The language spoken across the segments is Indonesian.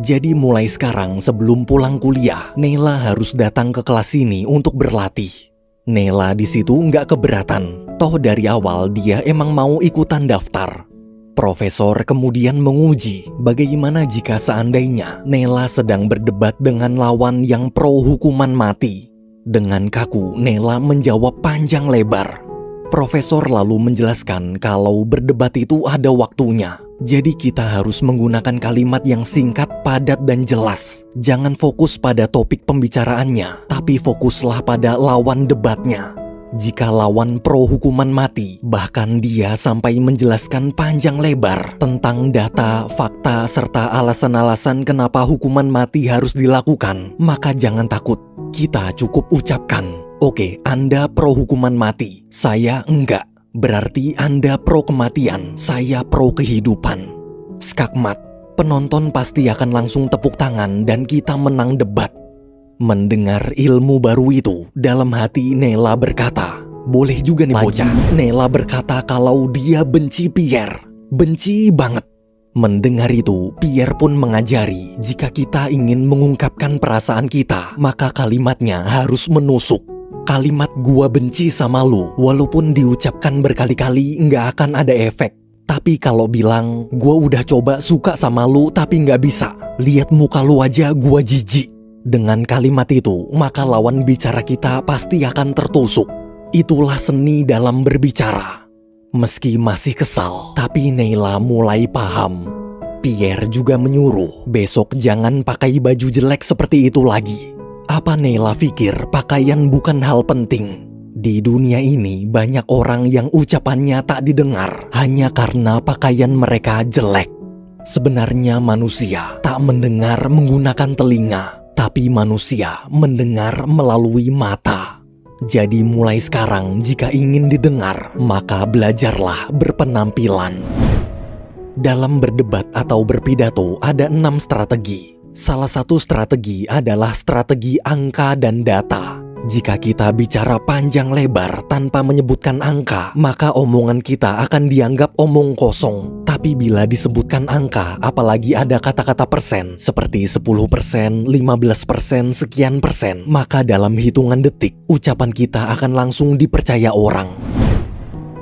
Jadi mulai sekarang sebelum pulang kuliah, Nela harus datang ke kelas ini untuk berlatih. Nela di situ nggak keberatan. Toh dari awal dia emang mau ikutan daftar. Profesor kemudian menguji bagaimana jika seandainya Nela sedang berdebat dengan lawan yang pro hukuman mati. Dengan kaku, Nela menjawab panjang lebar. Profesor lalu menjelaskan kalau berdebat itu ada waktunya. Jadi kita harus menggunakan kalimat yang singkat, padat, dan jelas. Jangan fokus pada topik pembicaraannya, tapi fokuslah pada lawan debatnya. Jika lawan pro hukuman mati, bahkan dia sampai menjelaskan panjang lebar tentang data, fakta, serta alasan-alasan kenapa hukuman mati harus dilakukan, maka jangan takut. Kita cukup ucapkan, "Oke, Anda pro hukuman mati, saya enggak. Berarti Anda pro kematian, saya pro kehidupan." Skakmat, penonton pasti akan langsung tepuk tangan dan kita menang debat. Mendengar ilmu baru itu, dalam hati Nela berkata, "Boleh juga nih bocah." Nela berkata kalau dia benci Pierre. Benci banget. Mendengar itu, Pierre pun mengajari jika kita ingin mengungkapkan perasaan kita, maka kalimatnya harus menusuk. Kalimat "gua benci sama lu" walaupun diucapkan berkali-kali nggak akan ada efek. Tapi kalau bilang "gua udah coba suka sama lu tapi nggak bisa, lihat muka lu aja gua jijik", dengan kalimat itu, maka lawan bicara kita pasti akan tertusuk. Itulah seni dalam berbicara. Meski masih kesal, tapi Nela mulai paham. Pierre juga menyuruh besok jangan pakai baju jelek seperti itu lagi. Apa Nela pikir pakaian bukan hal penting? Di dunia ini banyak orang yang ucapannya tak didengar hanya karena pakaian mereka jelek. Sebenarnya manusia tak mendengar menggunakan telinga, tapi manusia mendengar melalui mata. Jadi mulai sekarang jika ingin didengar, maka belajarlah berpenampilan. Dalam berdebat atau berpidato ada 6 strategi. Salah satu strategi adalah strategi angka dan data. Jika kita bicara panjang lebar tanpa menyebutkan angka, maka omongan kita akan dianggap omong kosong. Tapi bila disebutkan angka, apalagi ada kata-kata persen, seperti 10%, 15%, sekian persen, maka dalam hitungan detik, ucapan kita akan langsung dipercaya orang.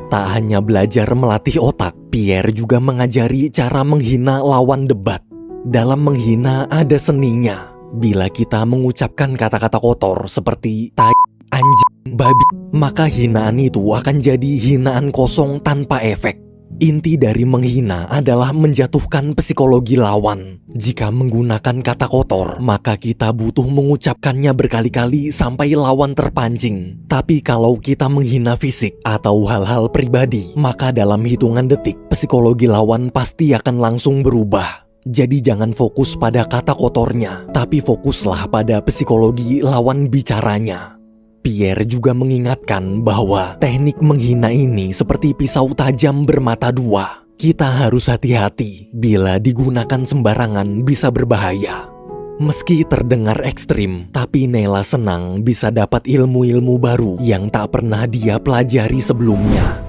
Tak hanya belajar melatih otak, Pierre juga mengajari cara menghina lawan debat. Dalam menghina ada seninya. Bila kita mengucapkan kata-kata kotor seperti tai, anjing, babi, maka hinaan itu akan jadi hinaan kosong tanpa efek. Inti dari menghina adalah menjatuhkan psikologi lawan. Jika menggunakan kata kotor, maka kita butuh mengucapkannya berkali-kali sampai lawan terpancing. Tapi kalau kita menghina fisik atau hal-hal pribadi, maka dalam hitungan detik, psikologi lawan pasti akan langsung berubah. Jadi jangan fokus pada kata kotornya, tapi fokuslah pada psikologi lawan bicaranya. Pierre juga mengingatkan bahwa teknik menghina ini seperti pisau tajam bermata dua. Kita harus hati-hati, bila digunakan sembarangan bisa berbahaya. Meski terdengar ekstrim, tapi Nela senang bisa dapat ilmu-ilmu baru yang tak pernah dia pelajari sebelumnya.